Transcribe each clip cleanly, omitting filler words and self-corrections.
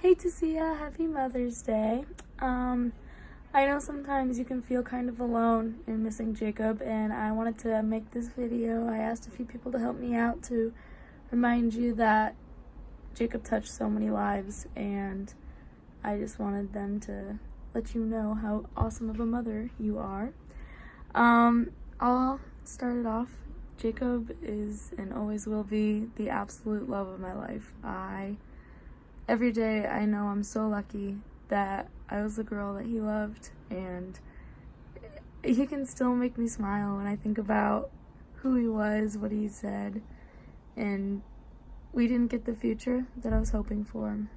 Hey Tasia, happy Mother's Day. I know sometimes you can feel kind of alone in missing Jacob, and I wanted to make this video. I asked a few people to help me out to remind you that Jacob touched so many lives, and I just wanted them to let you know how awesome of a mother you are. I'll start it off. Jacob is and always will be the absolute love of my life. Every day I know I'm so lucky that I was the girl that he loved, and he can still make me smile when I think about who he was, what he said, and we didn't get the future that I was hoping for,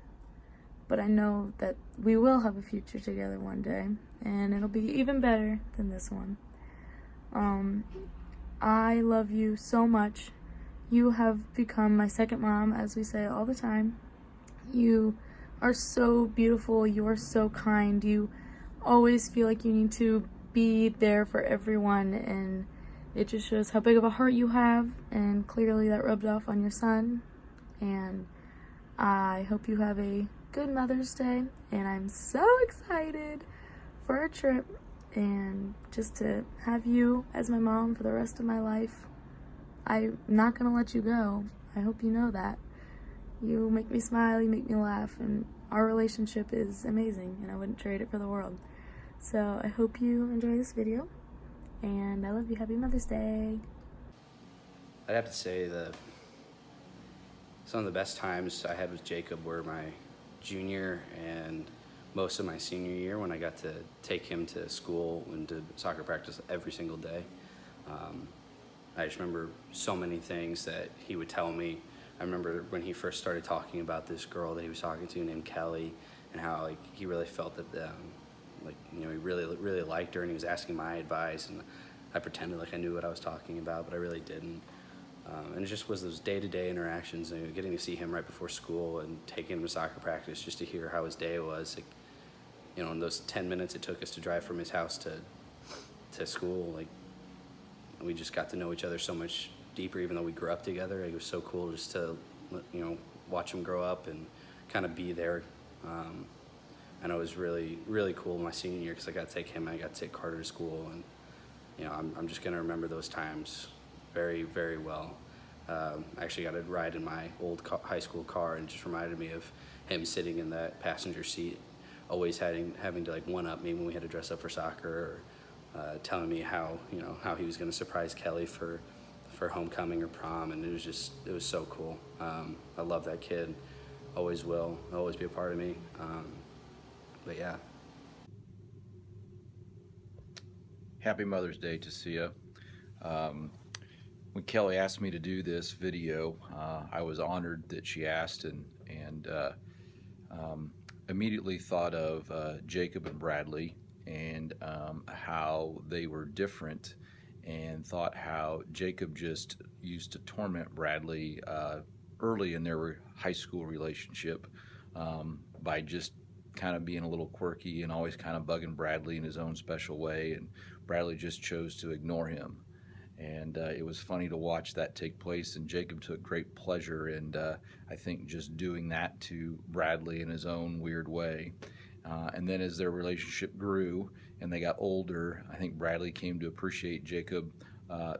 but I know that we will have a future together one day, and it'll be even better than this one. I love you so much. You have become my second mom, as we say all the time. You are so beautiful, you are so kind, you always feel like you need to be there for everyone, and it just shows how big of a heart you have, and clearly that rubbed off on your son. And I hope you have a good Mother's Day, and I'm so excited for our trip and just to have you as my mom for the rest of my life. I'm not gonna let you go. I hope you know that. You make me smile, you make me laugh, and our relationship is amazing, and I wouldn't trade it for the world. So I hope you enjoy this video, and I love you. Happy Mother's Day. I'd have to say some of the best times I had with Jacob were my junior and most of my senior year, when I got to take him to school and to soccer practice every single day. I just remember so many things that he would tell me. I remember when he first started talking about this girl that he was talking to named Kelly, and how he really felt that he really liked her, and he was asking my advice, and I pretended like I knew what I was talking about, but I really didn't. And it just was those day-to-day interactions, and getting to see him right before school and taking him to soccer practice just to hear how his day was. In those 10 minutes it took us to drive from his house to school, we just got to know each other so much deeper, even though we grew up together. It was so cool just to watch him grow up and kind of be there. And it was really, really cool my senior year, because I got to take him and I got to take Carter to school, and I'm just gonna remember those times very, very well. I actually got a ride in my old high school car, and just reminded me of him sitting in that passenger seat, always having to one-up me when we had to dress up for soccer, or telling me how he was going to surprise Kelly for homecoming or prom, and it was so cool. I love that kid, always will, always be a part of me. But yeah. Happy Mother's Day, Tasia. When Kelly asked me to do this video, I was honored that she asked, and immediately thought of Jacob and Bradley, and how they were different, and thought how Jacob just used to torment Bradley early in their high school relationship by just kind of being a little quirky and always kind of bugging Bradley in his own special way, and Bradley just chose to ignore him. And it was funny to watch that take place, and Jacob took great pleasure, and I think just doing that to Bradley in his own weird way. And then as their relationship grew and they got older, I think Bradley came to appreciate Jacob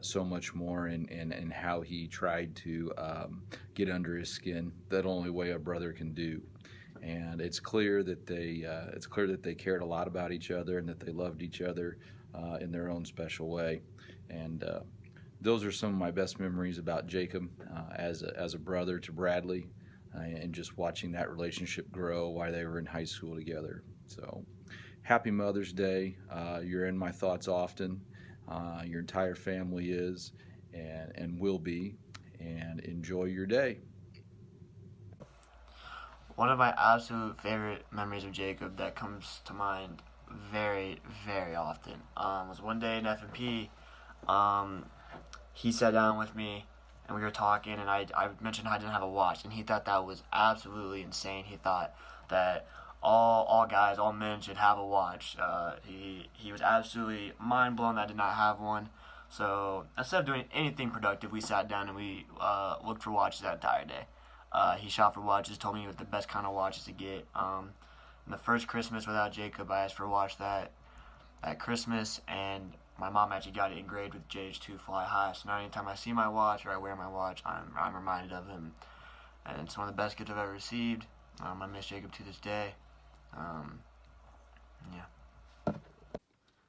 so much more, and how he tried to get under his skin, that only way a brother can do. And it's clear that they cared a lot about each other, and that they loved each other in their own special way. And those are some of my best memories about Jacob as a brother to Bradley, and just watching that relationship grow while they were in high school together. So happy Mother's Day. You're in my thoughts often. Your entire family is and will be, and enjoy your day. One of my absolute favorite memories of Jacob that comes to mind very, very often was one day in F&P. He sat down with me and we were talking, and I mentioned I didn't have a watch, and he thought that was absolutely insane. He thought that all guys, all men should have a watch. He was absolutely mind blown that I did not have one. So instead of doing anything productive, we sat down and we looked for watches that entire day. He shot for watches, told me what the best kind of watches to get. And the first Christmas without Jacob, I asked for a watch that Christmas, and my mom actually got it engraved with JH2 Fly High. So now anytime I see my watch or I wear my watch, I'm reminded of him. And it's one of the best gifts I've ever received. I miss Jacob to this day. Yeah.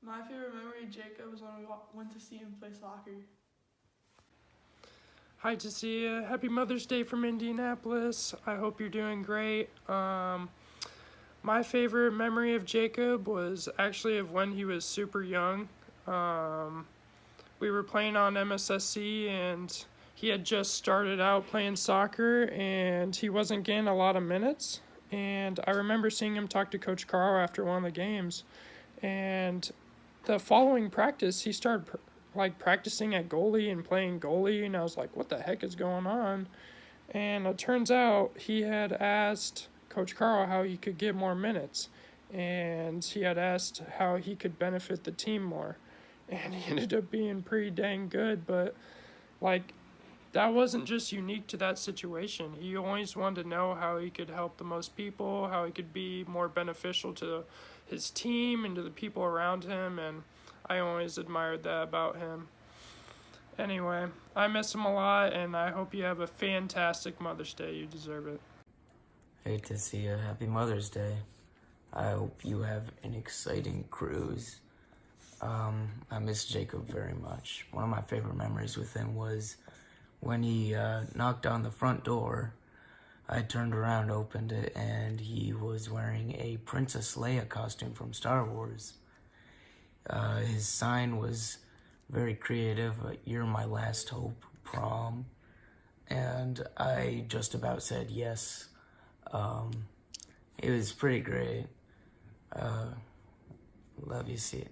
My favorite memory of Jacob was when we went to see him play soccer. Hi Tasia, happy Mother's Day from Indianapolis. I hope you're doing great. My favorite memory of Jacob was actually of when he was super young. We were playing on MSSC and he had just started out playing soccer and he wasn't getting a lot of minutes. And I remember seeing him talk to Coach Carl after one of the games. And the following practice, he started practicing at goalie and playing goalie. And I was like, what the heck is going on? And it turns out he had asked Coach Carl how he could get more minutes. And he had asked how he could benefit the team more. And he ended up being pretty dang good. But, that wasn't just unique to that situation. He always wanted to know how he could help the most people, how he could be more beneficial to his team and to the people around him, and I always admired that about him. Anyway, I miss him a lot, and I hope you have a fantastic Mother's Day. You deserve it. Hey Tasia, happy Mother's Day. I hope you have an exciting cruise. I miss Jacob very much. One of my favorite memories with him was when he knocked on the front door. I turned around, opened it, and he was wearing a Princess Leia costume from Star Wars. His sign was very creative, "You're my last hope, prom." And I just about said yes. It was pretty great. Love you, see it.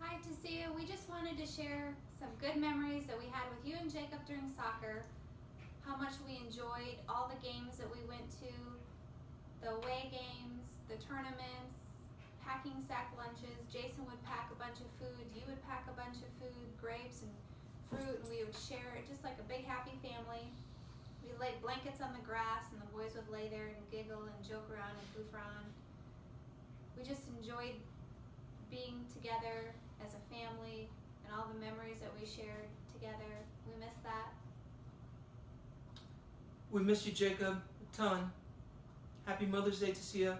Hi Tasia, we just wanted to share some good memories that we had with you and Jacob during soccer, how much we enjoyed all the games that we went to, the away games, the tournaments, packing sack lunches. Jason would pack a bunch of food, you would pack a bunch of food, grapes and fruit, and we would share it just like a big happy family. We laid blankets on the grass and the boys would lay there and giggle and joke around and goof around. We just enjoyed being together as a family and all the memories that we shared together. We miss that. We miss you, Jacob, a ton. Happy Mother's Day, Tasia.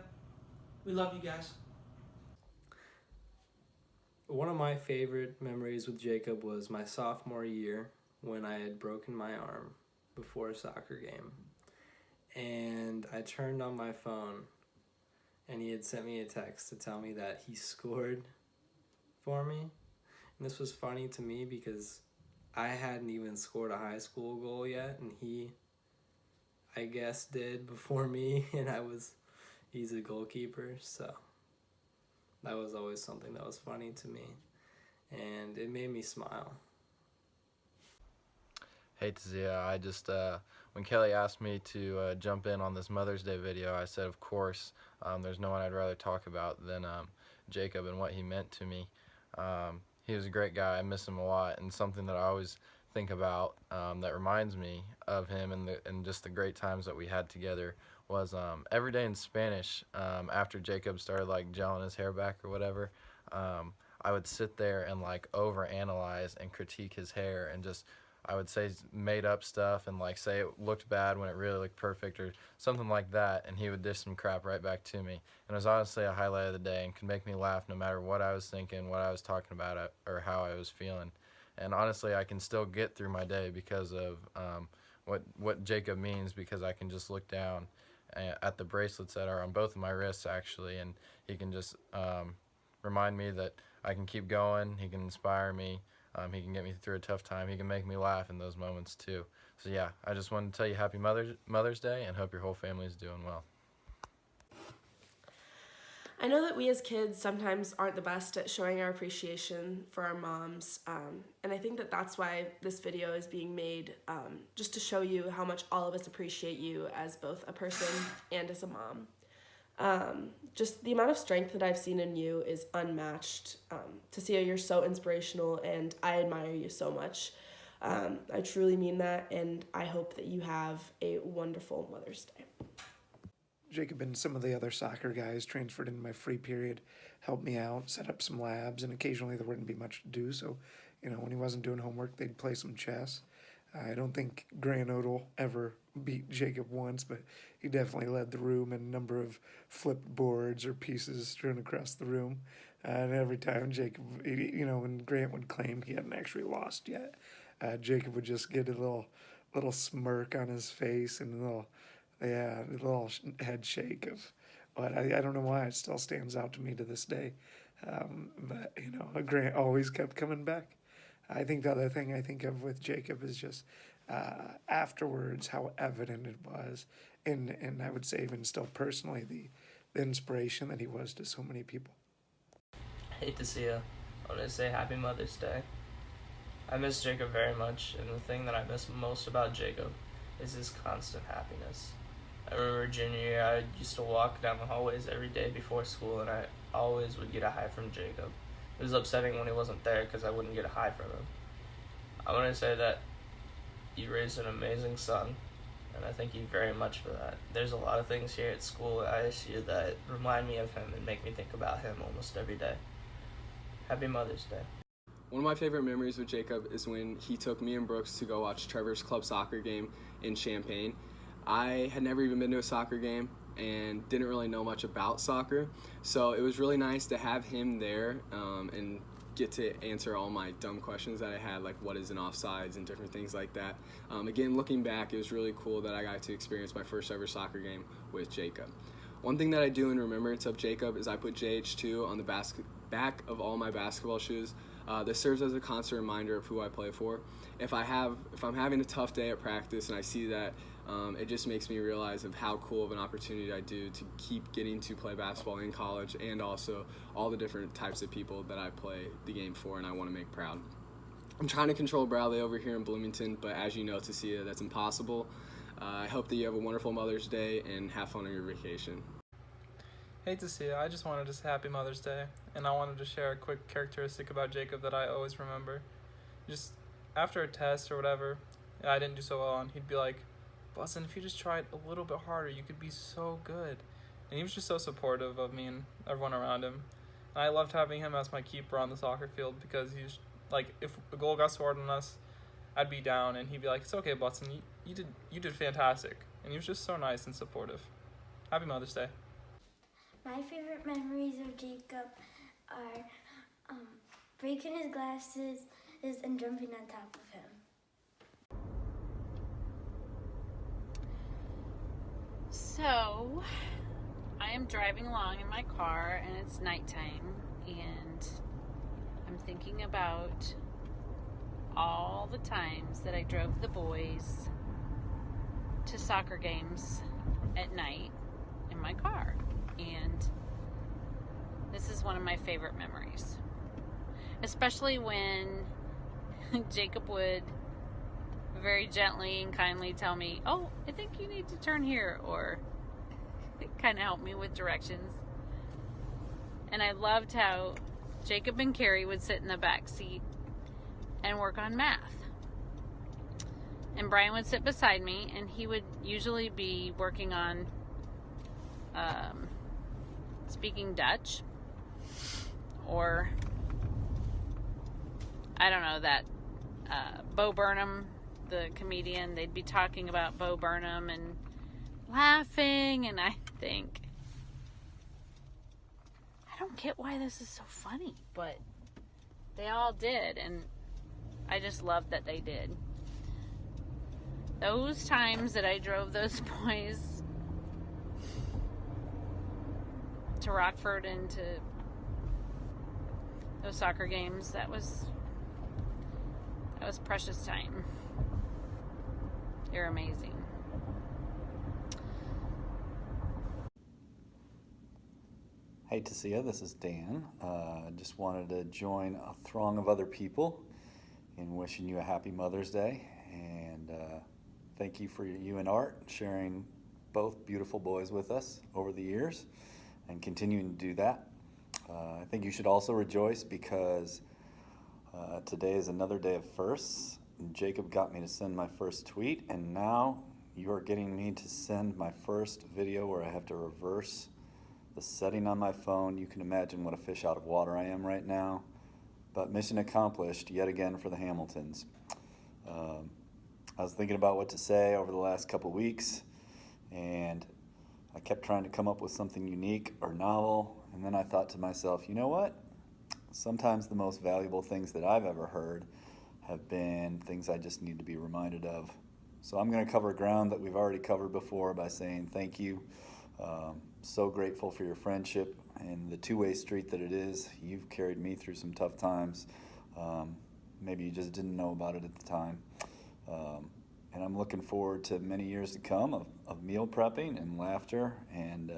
We love you guys. One of my favorite memories with Jacob was my sophomore year when I had broken my arm before a soccer game. And I turned on my phone and he had sent me a text to tell me that he scored for me. And this was funny to me because I hadn't even scored a high school goal yet, and he, I guess, did before me, and he's a goalkeeper, so that was always something that was funny to me, and it made me smile. Hey Tasia, I just, when Kelly asked me to jump in on this Mother's Day video, I said, of course, there's no one I'd rather talk about than Jacob and what he meant to me. He was a great guy. I miss him a lot, and something that I always think about that reminds me of him and just the great times that we had together was every day in Spanish, after Jacob started gelling his hair back or whatever, I would sit there and overanalyze and critique his hair and just I would say made up stuff and say it looked bad when it really looked perfect or something like that, and he would dish some crap right back to me. And it was honestly a highlight of the day and could make me laugh no matter what I was thinking, what I was talking about, or how I was feeling. And honestly, I can still get through my day because of what Jacob means, because I can just look down at the bracelets that are on both of my wrists actually, and he can just remind me that I can keep going, he can inspire me. He can get me through a tough time. He can make me laugh in those moments too. So yeah, I just wanted to tell you happy Mother's Day and hope your whole family is doing well. I know that we as kids sometimes aren't the best at showing our appreciation for our moms, and I think that that's why this video is being made, just to show you how much all of us appreciate you as both a person and as a mom. Just the amount of strength that I've seen in you is unmatched. Tasia, you're so inspirational and I admire you so much. I truly mean that, and I hope that you have a wonderful Mother's Day. Jacob and some of the other soccer guys transferred in my free period, helped me out, set up some labs, and occasionally there wouldn't be much to do. So, when he wasn't doing homework, they'd play some chess. I don't think Grand Odal ever beat Jacob once, but he definitely led the room in a number of flipped boards or pieces strewn across the room. And every time Jacob, when Grant would claim he hadn't actually lost yet, Jacob would just get a little smirk on his face and a little head shake of, but I don't know why it still stands out to me to this day. But Grant always kept coming back. I think the other thing I think of with Jacob is just afterwards how evident it was, and I would say even still personally the inspiration that he was to so many people. Hey Tasia, I want to say Happy Mother's Day. I miss Jacob very much, and the thing that I miss most about Jacob is his constant happiness. I remember junior year, I used to walk down the hallways every day before school, and I always would get a hi from Jacob. It was upsetting when he wasn't there because I wouldn't get a hi from him. I want to say that you raised an amazing son, and I thank you very much for that. There's a lot of things here at school at ISU that remind me of him and make me think about him almost every day. Happy Mother's Day. One of my favorite memories with Jacob is when he took me and Brooks to go watch Trevor's club soccer game in Champaign. I had never even been to a soccer game and didn't really know much about soccer, so it was really nice to have him there and get to answer all my dumb questions that I had, like what is an offsides and different things like that. Again, looking back, it was really cool that I got to experience my first ever soccer game with Jacob. One thing that I do in remembrance of Jacob is I put JH2 on the back of all my basketball shoes. This serves as a constant reminder of who I play for. If I'm having a tough day at practice and I see that, it just makes me realize of how cool of an opportunity I do to keep getting to play basketball in college, and also all the different types of people that I play the game for and I want to make proud. I'm trying to control Bradley over here in Bloomington, but as you know, Tasia, that's impossible. I hope that you have a wonderful Mother's Day and have fun on your vacation. Hey Tasia, I just wanted to say Happy Mother's Day, and I wanted to share a quick characteristic about Jacob that I always remember. Just after a test or whatever, I didn't do so well, and he'd be like, "Bussin', if you just tried a little bit harder, you could be so good." And he was just so supportive of me and everyone around him. And I loved having him as my keeper on the soccer field because he was like, if a goal got scored on us, I'd be down, and he'd be like, "It's okay, Bussin', you did fantastic." And he was just so nice and supportive. Happy Mother's Day. My favorite memories of Jacob are breaking his glasses and jumping on top of him. So, I am driving along in my car and it's nighttime, and I'm thinking about all the times that I drove the boys to soccer games at night in my car. And this is one of my favorite memories, especially when Jacob would very gently and kindly tell me, "Oh, I think you need to turn here," or kind of help me with directions. And I loved how Jacob and Carrie would sit in the back seat and work on math, and Brian would sit beside me, and he would usually be working on speaking Dutch, or I don't know, that Bo Burnham, the comedian, they'd be talking about Bo Burnham and laughing, and I think, I don't get why this is so funny, but they all did, and I just loved that they did. Those times that I drove those boys to Rockford and to those soccer games, that was precious time. You're amazing. Hey Tasia, this is Dan. I just wanted to join a throng of other people in wishing you a happy Mother's Day, and thank you for you and Art sharing both beautiful boys with us over the years and continuing to do that. I think you should also rejoice because today is another day of firsts, Jacob got me to send my first tweet, and now you are getting me to send my first video where I have to reverse the setting on my phone. You can imagine what a fish out of water I am right now. But mission accomplished yet again for the Hamiltons. I was thinking about what to say over the last couple weeks, and I kept trying to come up with something unique or novel, and then I thought to myself, you know what? Sometimes the most valuable things that I've ever heard have been things I just need to be reminded of. So I'm going to cover ground that we've already covered before by saying thank you. So grateful for your friendship and the two-way street that it is. You've carried me through some tough times. Maybe you just didn't know about it at the time. And I'm looking forward to many years to come of meal prepping and laughter and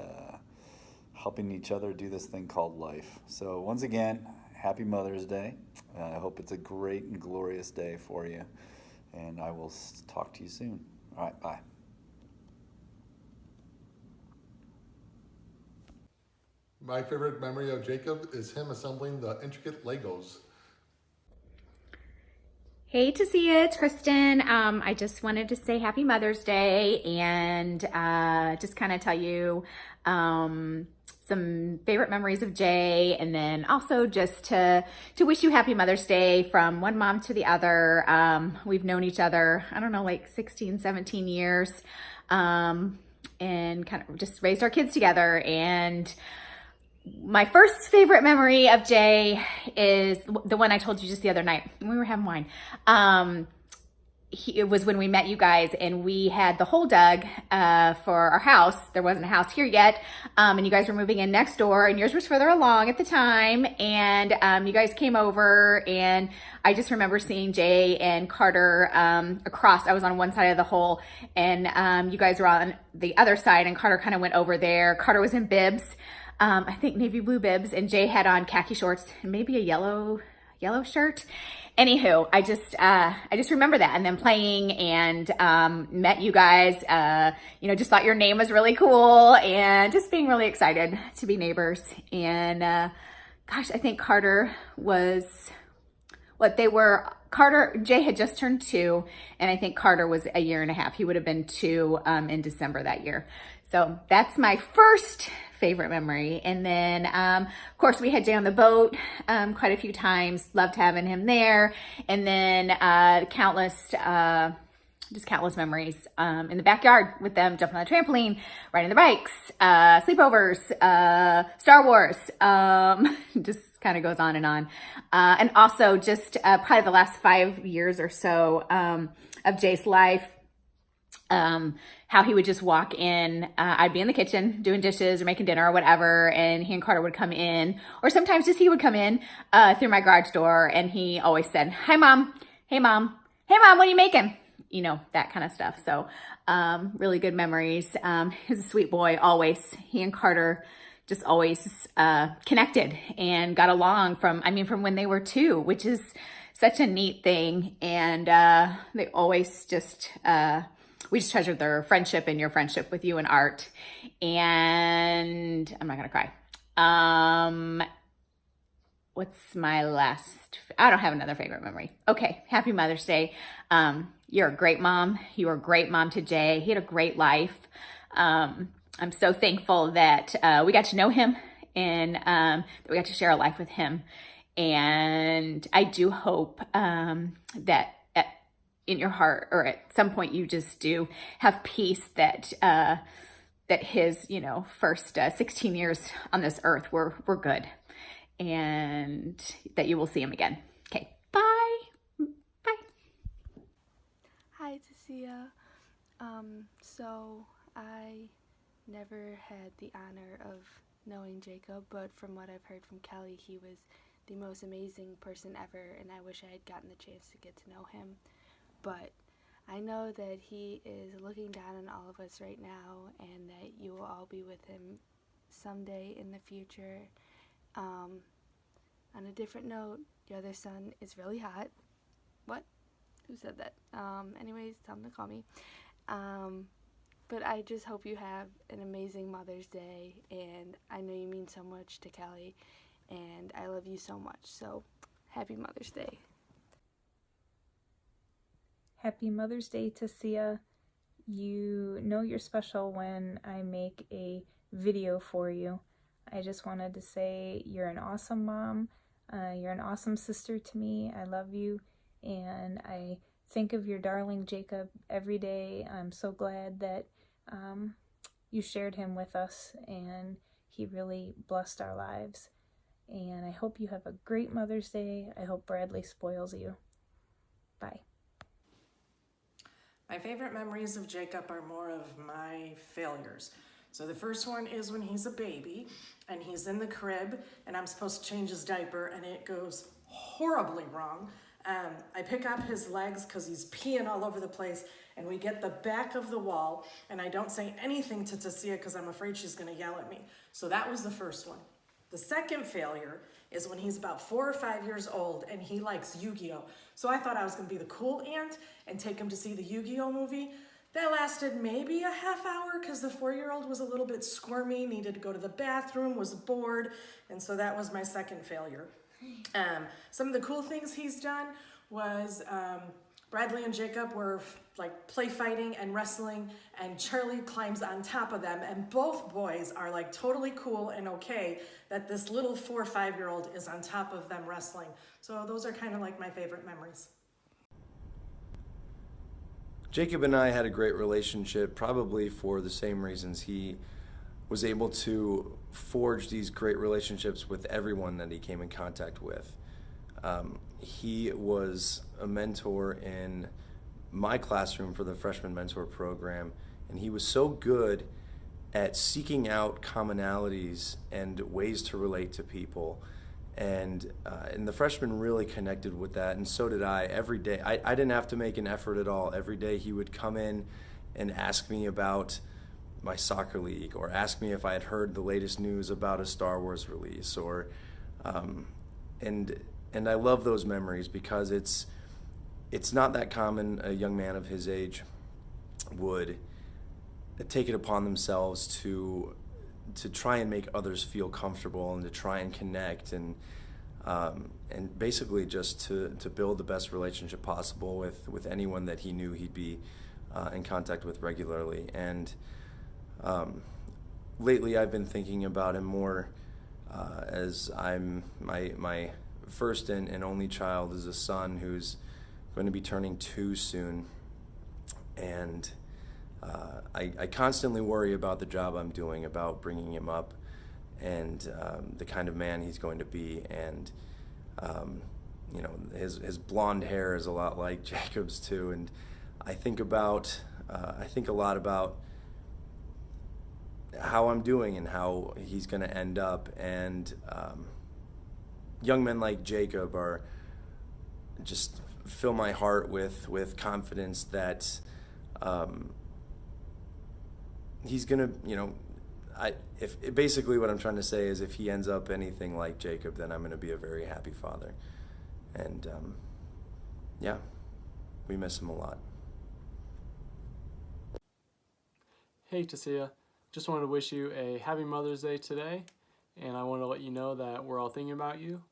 helping each other do this thing called life. So once again, happy Mother's Day. I hope it's a great and glorious day for you. And I will talk to you soon. All right, bye. My favorite memory of Jacob is him assembling the intricate Legos. Hey Tasia, it's Kristen. I just wanted to say happy Mother's Day and just kind of tell you some favorite memories of Jay, and then also just to wish you happy Mother's Day from one mom to the other. We've known each other, I don't know, like 16, 17 years, and kind of just raised our kids together. And my first favorite memory of Jay is the one I told you just the other night when we were having wine. It was when we met you guys, and we had the hole dug for our house. There wasn't a house here yet, and you guys were moving in next door, and yours was further along at the time, and you guys came over, and I just remember seeing Jay and Carter across. I was on one side of the hole, and you guys were on the other side, and Carter kind of went over there. Carter was in bibs. I think navy blue bibs, and Jay had on khaki shorts and maybe a yellow shirt. Anywho, I just remember that, and then playing and met you guys. Just thought your name was really cool, and just being really excited to be neighbors. And gosh, I think Carter was Jay had just turned 2, and I think Carter was a year and a half. He would have been 2 in December that year. So that's my first favorite memory. And then, of course, we had Jay on the boat quite a few times. Loved having him there. And then countless memories in the backyard with them, jumping on the trampoline, riding the bikes, sleepovers, Star Wars, just kind of goes on. And also just probably the last 5 years or so of Jay's life, how he would just walk in. I'd be in the kitchen doing dishes or making dinner or whatever, and he and Carter would come in, or sometimes just he would come in through my garage door, and he always said, "Hi, Mom. Hey, Mom. Hey, Mom, what are you making?" That kind of stuff. So really good memories. He's a sweet boy, always. He and Carter just always connected and got along from when they were 2, which is such a neat thing. And they always just... we just treasured their friendship and your friendship with you and Art. And I'm not going to cry. What's my last? I don't have another favorite memory. Okay. Happy Mother's Day. You're a great mom. You were a great mom to Jay. He had a great life. I'm so thankful that we got to know him, and that we got to share a life with him. And I do hope that in your heart, or at some point, you just do have peace that that his first 16 years on this earth were good, and that you will see him again. Okay, bye. Hi, Tasia. So I never had the honor of knowing Jacob, but from what I've heard from Kelly, he was the most amazing person ever, and I wish I had gotten the chance to get to know him. But I know that he is looking down on all of us right now, and that you will all be with him someday in the future. On a different note, your other son is really hot. What? Who said that? Anyways, tell him to call me. But I just hope you have an amazing Mother's Day, and I know you mean so much to Kelly, and I love you so much. So, happy Mother's Day. Happy Mother's Day, Tasia. You know you're special when I make a video for you. I just wanted to say you're an awesome mom. You're an awesome sister to me. I love you, and I think of your darling Jacob every day. I'm so glad that you shared him with us, and he really blessed our lives. And I hope you have a great Mother's Day. I hope Bradley spoils you. Bye. My favorite memories of Jacob are more of my failures. So the first one is when he's a baby and he's in the crib and I'm supposed to change his diaper and it goes horribly wrong. I pick up his legs because he's peeing all over the place, and we get the back of the wall, and I don't say anything to Tasia because I'm afraid she's going to yell at me. So that was the first one. The second failure is when he's about 4 or 5 years old and he likes Yu-Gi-Oh! So I thought I was going to be the cool aunt and take him to see the Yu-Gi-Oh! Movie. That lasted maybe a half hour because the 4-year-old was a little bit squirmy, needed to go to the bathroom, was bored, and so that was my second failure. Some of the cool things he's done was Bradley and Jacob were like play fighting and wrestling, and Charlie climbs on top of them, and both boys are like totally cool and okay that this little 4 or 5-year-old is on top of them wrestling. So those are kind of like my favorite memories. Jacob and I had a great relationship, probably for the same reasons. He was able to forge these great relationships with everyone that he came in contact with. He was a mentor in my classroom for the freshman mentor program, and he was so good at seeking out commonalities and ways to relate to people. And the freshmen really connected with that, and so did I. Every day, I didn't have to make an effort at all. Every day he would come in and ask me about my soccer league, or ask me if I had heard the latest news about a Star Wars release, or and I love those memories because it's not that common a young man of his age would take it upon themselves to try and make others feel comfortable and to try and connect and basically just to build the best relationship possible with anyone that he knew he'd be in contact with regularly. And lately I've been thinking about him more as my first and only child is a son who's going to be turning 2 soon, and I constantly worry about the job I'm doing, about bringing him up, and the kind of man he's going to be. And you know, his blonde hair is a lot like Jacob's too, and I think a lot about how I'm doing and how he's going to end up. And young men like Jacob are just fill my heart with confidence that he's gonna, you know, basically what I'm trying to say is if he ends up anything like Jacob, then I'm gonna be a very happy father. And yeah, we miss him a lot. Hey Tasia, just wanted to wish you a happy Mother's Day today, and I want to let you know that we're all thinking about you.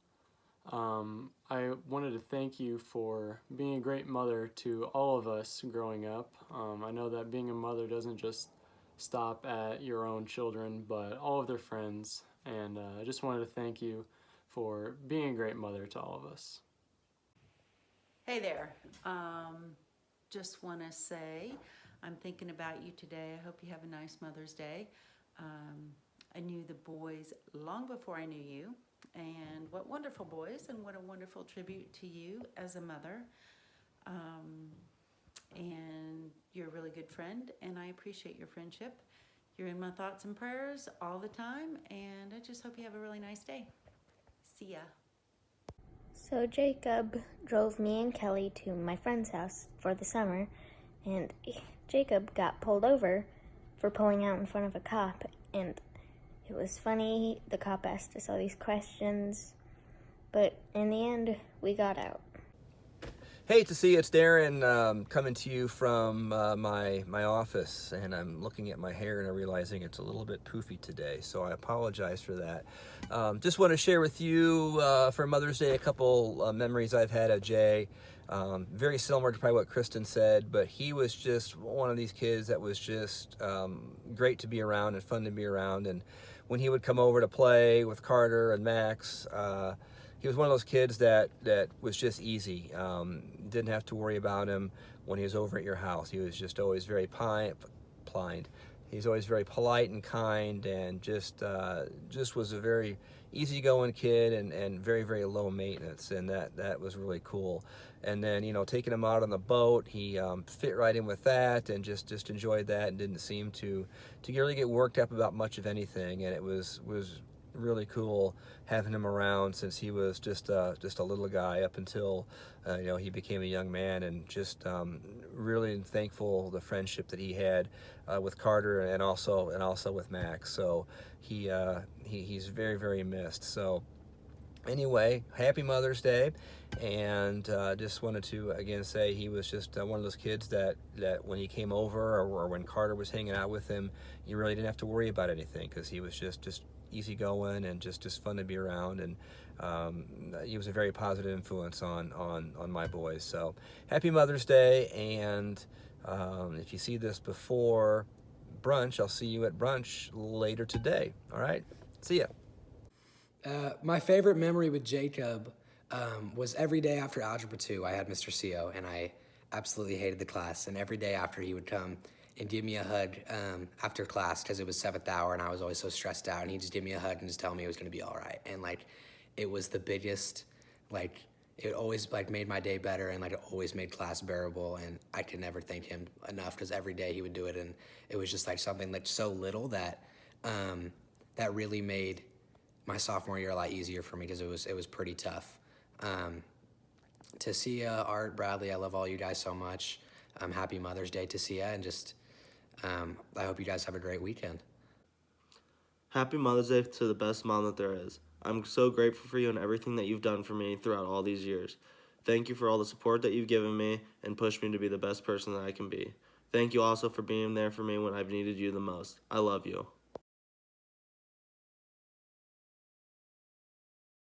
I wanted to thank you for being a great mother to all of us growing up. I know that being a mother doesn't just stop at your own children, but all of their friends, and I just wanted to thank you for being a great mother to all of us. Hey there. Just want to say I'm thinking about you today. I hope you have a nice Mother's Day. I knew the boys long before I knew you, and what wonderful boys, and what a wonderful tribute to you as a mother. And you're a really good friend, and I appreciate your friendship. You're in my thoughts and prayers all the time, and I just hope you have a really nice day. See ya. So Jacob drove me and Kelly to my friend's house for the summer, and Jacob got pulled over for pulling out in front of a cop, and it was funny. The cop asked us all these questions, but in the end, we got out. Hey, Tasia, it's Darren coming to you from my office, and I'm looking at my hair and I'm realizing it's a little bit poofy today, so I apologize for that. Just want to share with you for Mother's Day a couple memories I've had of Jay. Very similar to probably what Kristen said, but he was just one of these kids that was just great to be around and fun to be around. And when he would come over to play with Carter and Max, he was one of those kids that was just easy. Didn't have to worry about him when he was over at your house. He was just always very He's always very polite and kind, and just was a very easygoing kid and very, very low maintenance, and that was really cool. And then, you know, taking him out on the boat, he fit right in with that and just enjoyed that and didn't seem to really get worked up about much of anything. And it was really cool having him around since he was just a little guy up until you know, he became a young man, and just really thankful the friendship that he had with Carter and also with Max. So he's very, very missed. So anyway, happy Mother's Day, and just wanted to again say he was just one of those kids that when he came over or when Carter was hanging out with him, you really didn't have to worry about anything because he was just easygoing and just fun to be around, and he was a very positive influence on my boys. So happy Mother's Day, and if you see this before brunch, I'll see you at brunch later today. All right, see ya. My favorite memory with Jacob was every day after Algebra 2, I had Mr. CO, and I absolutely hated the class. And every day after, he would come and give me a hug after class because it was 7th hour and I was always so stressed out. And he'd just give me a hug and just tell me it was going to be all right. And, like, it was the biggest, like, it always, like, made my day better, and, like, it always made class bearable. And I could never thank him enough because every day he would do it. And it was just, like, something that's so little that that really made my sophomore year a lot easier for me because it was pretty tough. Tasia, Art, Bradley, I love all you guys so much. Happy Mother's Day, Tasia, and just I hope you guys have a great weekend. Happy Mother's Day to the best mom that there is. I'm so grateful for you and everything that you've done for me throughout all these years. Thank you for all the support that you've given me and pushed me to be the best person that I can be. Thank you also for being there for me when I've needed you the most. I love you.